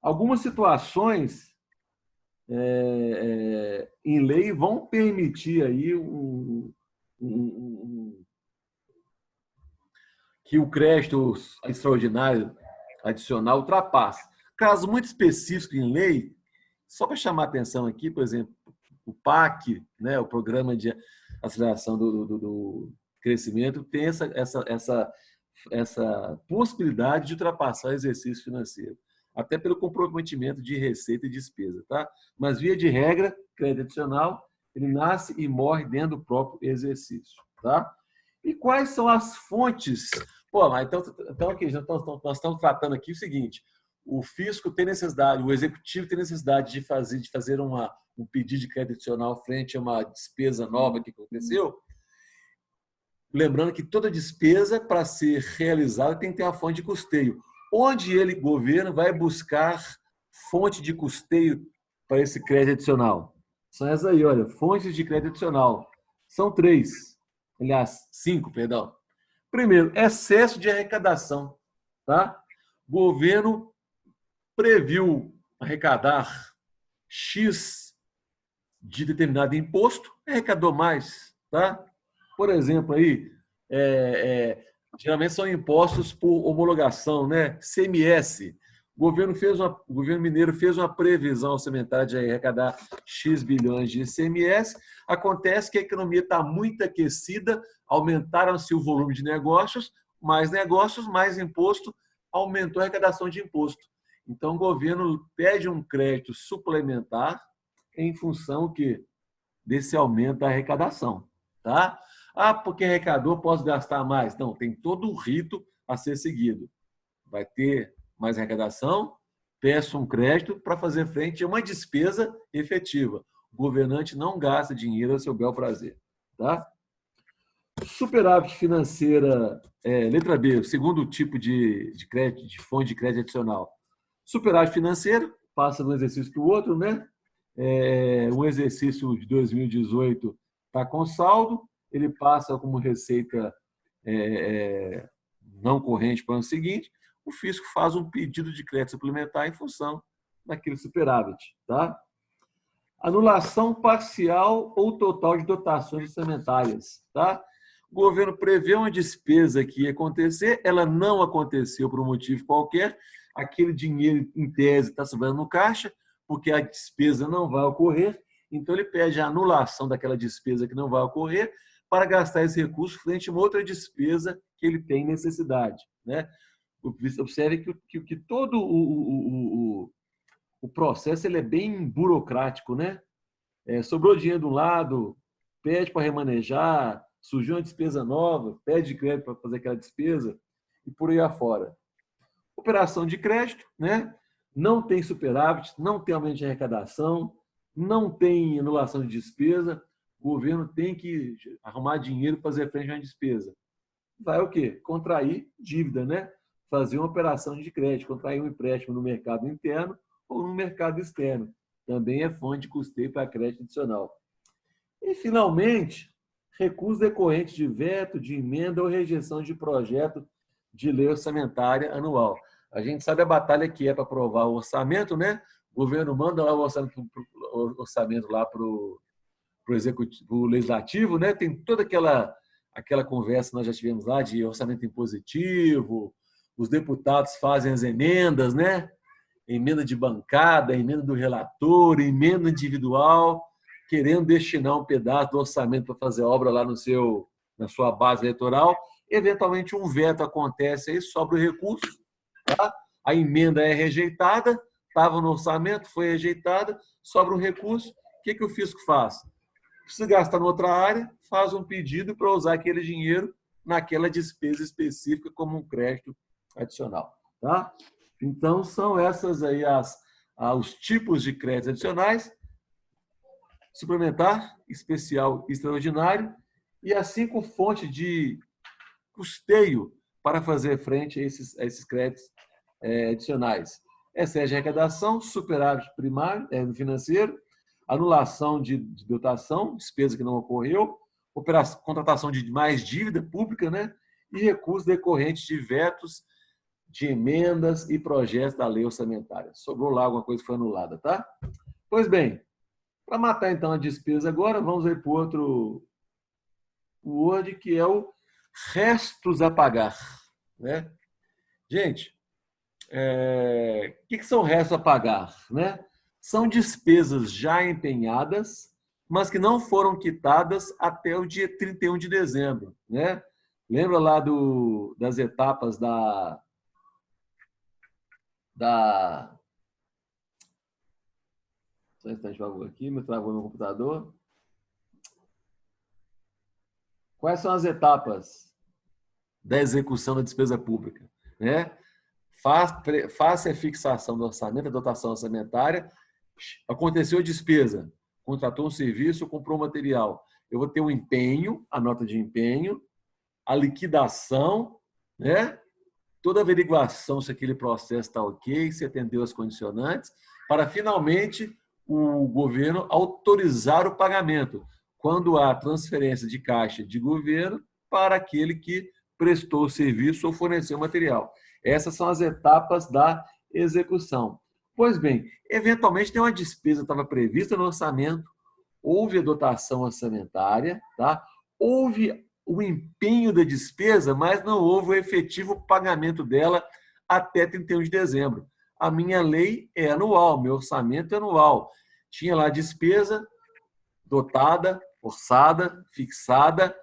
Algumas situações em lei vão permitir aí que o crédito extraordinário adicional ultrapasse. Caso muito específico em lei, só para chamar a atenção aqui, por exemplo, o PAC, né, o Programa de Aceleração do Crescimento, tem essa possibilidade de ultrapassar o exercício financeiro, até pelo comprometimento de receita e despesa. Tá? Mas, via de regra, crédito adicional, ele nasce e morre dentro do próprio exercício. Tá? E quais são as fontes? Pô, mas então aqui, nós estamos tratando aqui o seguinte: o fisco tem necessidade, o executivo tem necessidade de fazer um pedido de crédito adicional frente a uma despesa nova que aconteceu. Lembrando que toda despesa, para ser realizada, tem que ter uma fonte de custeio. Onde ele, governo, vai buscar fonte de custeio para esse crédito adicional? São essas aí, olha, fontes de crédito adicional. São 3, aliás, 5, perdão. Primeiro, excesso de arrecadação. Tá? O governo previu arrecadar X de determinado imposto, arrecadou mais. Tá? Por exemplo, aí, geralmente são impostos por homologação, né? CMS. O governo mineiro fez uma previsão orçamentária de arrecadar X bilhões de ICMS. Acontece que a economia está muito aquecida, aumentaram-se o volume de negócios, mais imposto, aumentou a arrecadação de imposto. Então, o governo pede um crédito suplementar em função desse aumento da arrecadação. Tá? Ah, porque arrecadou, posso gastar mais. Não, tem todo um rito a ser seguido. Vai ter mais arrecadação, peço um crédito para fazer frente a uma despesa efetiva. O governante não gasta dinheiro a seu bel prazer. Tá? Superávit financeira, letra B, o segundo tipo de crédito, de fonte de crédito adicional. Superávit financeiro, passa de um exercício para o outro, né? Um exercício de 2018 está com saldo, ele passa como receita não corrente para o ano seguinte, o fisco faz um pedido de crédito suplementar em função daquele superávit. Tá? Anulação parcial ou total de dotações orçamentárias. Tá? O governo prevê uma despesa que ia acontecer, ela não aconteceu por um motivo qualquer, aquele dinheiro, em tese, está sobrando no caixa, porque a despesa não vai ocorrer, então ele pede a anulação daquela despesa que não vai ocorrer para gastar esse recurso frente a uma outra despesa que ele tem necessidade. Né? Observe que todo o processo ele é bem burocrático. Né? Sobrou dinheiro de um lado, pede para remanejar, surgiu uma despesa nova, pede crédito para fazer aquela despesa e por aí afora. Operação de crédito, né? Não tem superávit, não tem aumento de arrecadação, não tem anulação de despesa, o governo tem que arrumar dinheiro para fazer frente a uma despesa. Vai o quê? Contrair dívida, né? Fazer uma operação de crédito, contrair um empréstimo no mercado interno ou no mercado externo. Também é fonte de custeio para crédito adicional. E, finalmente, recurso decorrente de veto, de emenda ou rejeição de projeto de lei orçamentária anual. A gente sabe a batalha que é para aprovar o orçamento, né? O governo manda lá o orçamento lá para o legislativo, né? Tem toda aquela conversa que nós já tivemos lá de orçamento impositivo, os deputados fazem as emendas, né? Emenda de bancada, emenda do relator, emenda individual, querendo destinar um pedaço do orçamento para fazer obra lá na sua base eleitoral. Eventualmente um veto acontece aí, sobra o recurso, tá? A emenda é rejeitada, estava no orçamento, foi rejeitada, sobra um recurso, o que o fisco faz? Precisa gastar em outra área, faz um pedido para usar aquele dinheiro naquela despesa específica como um crédito adicional. Tá? Então, são essas aí os tipos de créditos adicionais: suplementar, especial e extraordinário, e as 5 fontes de custeio para fazer frente a esses créditos adicionais. Excesso de arrecadação, superávit primário, financeiro, anulação de dotação, despesa que não ocorreu, contratação de mais dívida pública, né? E recursos decorrentes de vetos, de emendas e projetos da lei orçamentária. Sobrou lá alguma coisa que foi anulada, tá? Pois bem, para matar então a despesa agora, vamos aí para o outro Word, que é o restos a pagar, né? Gente, o que são restos a pagar, né? São despesas já empenhadas, mas que não foram quitadas até o dia 31 de dezembro, né? Lembra lá das etapas da... Só um instante, por favor, aqui, me travou meu computador. Quais são as etapas da execução da despesa pública, né? Faça a fixação do orçamento, a dotação orçamentária, aconteceu a despesa, contratou um serviço, comprou um material. Eu vou ter o empenho, a nota de empenho, a liquidação, né? Toda a averiguação se aquele processo está ok, se atendeu as condicionantes, para finalmente o governo autorizar o pagamento, quando há transferência de caixa de governo para aquele que prestou o serviço ou forneceu o material. Essas são as etapas da execução. Pois bem, eventualmente tem uma despesa que estava prevista no orçamento, houve a dotação orçamentária, tá? Houve o empenho da despesa, mas não houve o efetivo pagamento dela até 31 de dezembro. A minha lei é anual, meu orçamento é anual. Tinha lá a despesa dotada, orçada, fixada,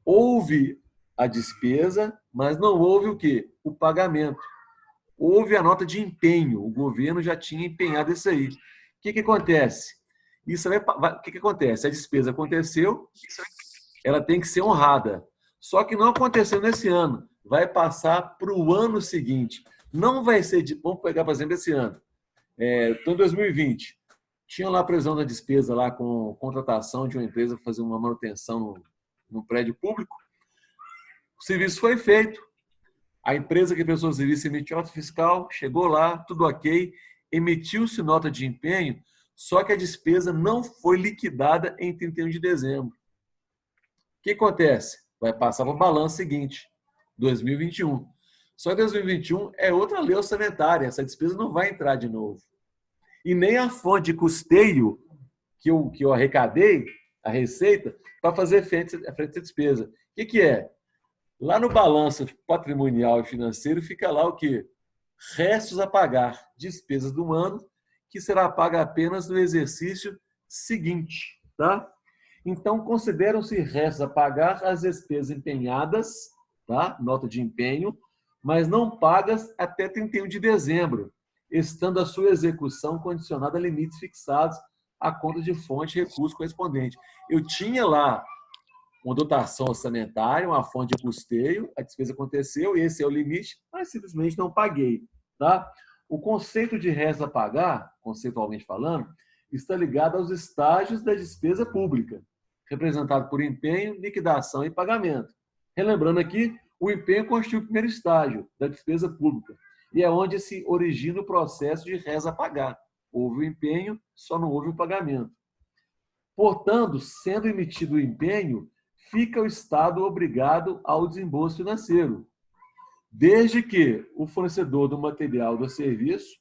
houve a despesa, mas não houve o quê? O pagamento. Houve a nota de empenho, o governo já tinha empenhado isso aí. O que acontece? O que acontece? A despesa aconteceu, ela tem que ser honrada. Só que não aconteceu nesse ano. Vai passar para o ano seguinte. Não vai ser vamos pegar, por exemplo, esse ano. Então, em 2020, tinha lá a previsão da despesa lá com contratação de uma empresa para fazer uma manutenção no prédio público. O serviço foi feito. A empresa que prestou o serviço emitiu nota fiscal, chegou lá, tudo ok, emitiu-se nota de empenho, só que a despesa não foi liquidada em 31 de dezembro. O que acontece? Vai passar para o balanço seguinte, 2021. Só que 2021 é outra lei orçamentária, essa despesa não vai entrar de novo. E nem a fonte de custeio que eu arrecadei, a receita, para fazer frente à despesa. O que é? Lá no balanço patrimonial e financeiro fica lá o quê? Restos a pagar, despesas do ano, que será paga apenas no exercício seguinte, tá? Então, consideram-se restos a pagar as despesas empenhadas, tá? Nota de empenho, mas não pagas até 31 de dezembro, estando a sua execução condicionada a limites fixados à conta de fonte e recurso correspondente. Eu tinha lá uma dotação orçamentária, uma fonte de custeio, a despesa aconteceu, esse é o limite, mas simplesmente não paguei, tá? O conceito de restos a pagar, conceitualmente falando, está ligado aos estágios da despesa pública, representado por empenho, liquidação e pagamento. Relembrando aqui, o empenho constitui o primeiro estágio da despesa pública e é onde se origina o processo de restos a pagar. Houve o empenho, só não houve o pagamento. Portanto, sendo emitido o empenho, fica o Estado obrigado ao desembolso financeiro, desde que o fornecedor do material do serviço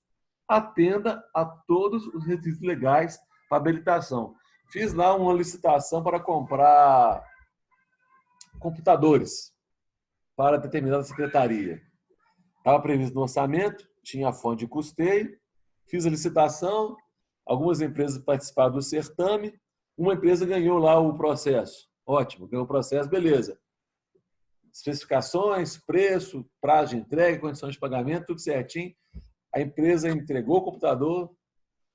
atenda a todos os requisitos legais para habilitação. Fiz lá uma licitação para comprar computadores para determinada secretaria. Estava previsto no orçamento, tinha a fonte de custeio, fiz a licitação, algumas empresas participaram do certame, uma empresa ganhou lá o processo. Ótimo, ganhou o processo, beleza. Especificações, preço, prazo de entrega, condições de pagamento, tudo certinho. A empresa entregou o computador,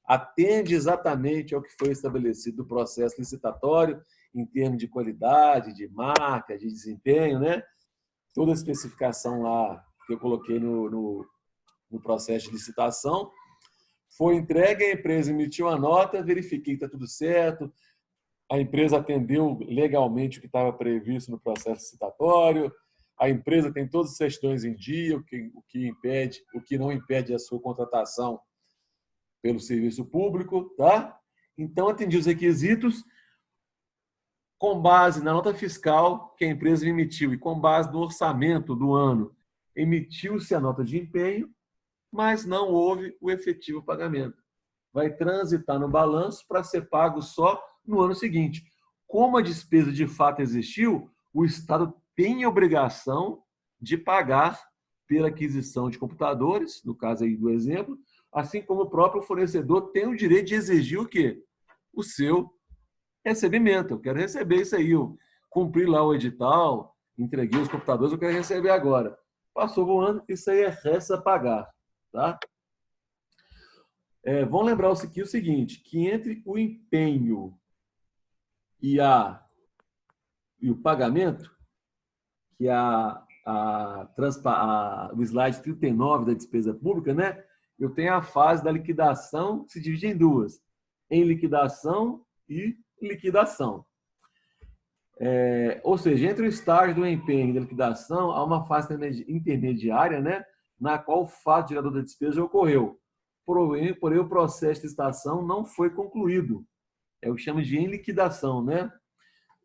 atende exatamente ao que foi estabelecido no processo licitatório, em termos de qualidade, de marca, de desempenho, né? Toda a especificação lá que eu coloquei no processo de licitação. Foi entregue, a empresa emitiu a nota, verifiquei que está tudo certo, a empresa atendeu legalmente o que estava previsto no processo licitatório, a empresa tem todas as certidões em dia, o que não impede a sua contratação pelo serviço público, tá? Então, atendi os requisitos com base na nota fiscal que a empresa emitiu e com base no orçamento do ano emitiu-se a nota de empenho, mas não houve o efetivo pagamento. Vai transitar no balanço para ser pago só no ano seguinte. Como a despesa de fato existiu, o Estado tem a obrigação de pagar pela aquisição de computadores, no caso aí do exemplo, assim como o próprio fornecedor tem o direito de exigir o quê? O seu recebimento. Eu quero receber isso aí, eu cumpri lá o edital, entreguei os computadores, eu quero receber agora. Passou o ano, isso aí é resto a pagar. Tá? Vamos lembrar aqui o seguinte, que entre o empenho e o pagamento, que o slide 39 da despesa pública, né? Eu tenho a fase da liquidação, que se divide em duas, em liquidação e liquidação. Ou seja, entre o estágio do empenho e da liquidação, há uma fase intermediária, né? Na qual o fato gerador da despesa já ocorreu. Porém, o processo de licitação não foi concluído. É o que chama de em liquidação, né?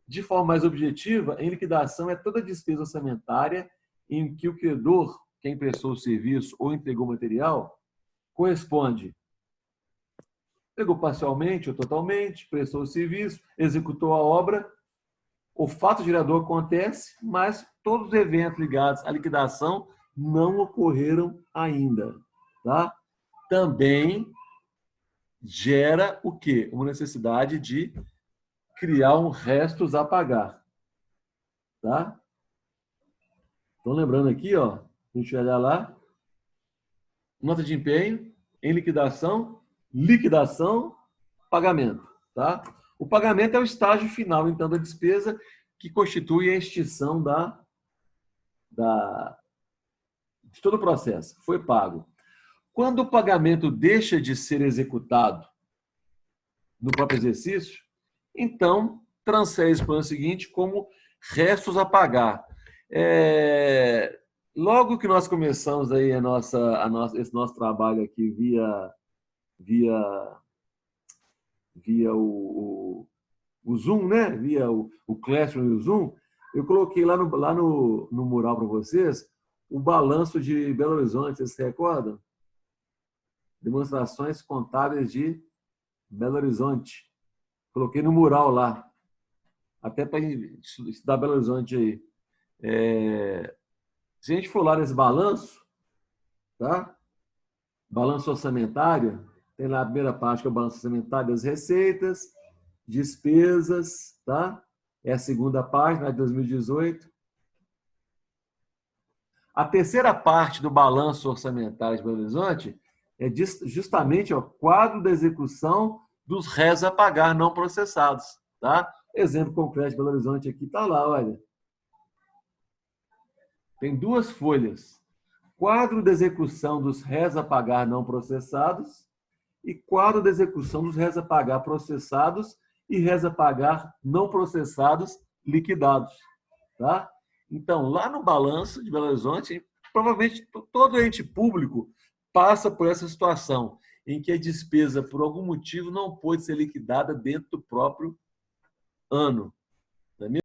De forma mais objetiva, em liquidação é toda despesa orçamentária em que o credor, quem prestou o serviço ou entregou o material, corresponde. Entregou parcialmente ou totalmente, prestou o serviço, executou a obra. O fato gerador acontece, mas todos os eventos ligados à liquidação não ocorreram ainda. Tá? Também gera o quê? Uma necessidade de criar um restos a pagar. Tá? Então, lembrando aqui, ó, a gente olhar lá, nota de empenho, em liquidação, liquidação, pagamento. Tá? O pagamento é o estágio final, então, da despesa que constitui a extinção de todo o processo. Foi pago. Quando o pagamento deixa de ser executado no próprio exercício, então transfere isso para o ano seguinte como restos a pagar. Logo que nós começamos aí esse nosso trabalho aqui via o Zoom, né? Via o Classroom e o Zoom, eu coloquei lá no mural para vocês o balanço de Belo Horizonte, vocês se recordam? Demonstrações contábeis de Belo Horizonte. Coloquei no mural lá, até para estudar Belo Horizonte aí. Se a gente for lá nesse balanço, tá? Balanço orçamentário, tem lá a primeira parte que é o balanço orçamentário das receitas, despesas, tá? É a segunda página de 2018. A terceira parte do balanço orçamentário de Belo Horizonte é justamente o quadro da execução dos réis a pagar não processados. Tá? Exemplo concreto de Belo Horizonte aqui está lá, olha. Tem duas folhas. Quadro da execução dos réis a pagar não processados e quadro da execução dos réis a pagar processados e réis a pagar não processados liquidados. Tá? Então, lá no balanço de Belo Horizonte, provavelmente todo ente público passa por essa situação em que a despesa, por algum motivo, não pôde ser liquidada dentro do próprio ano.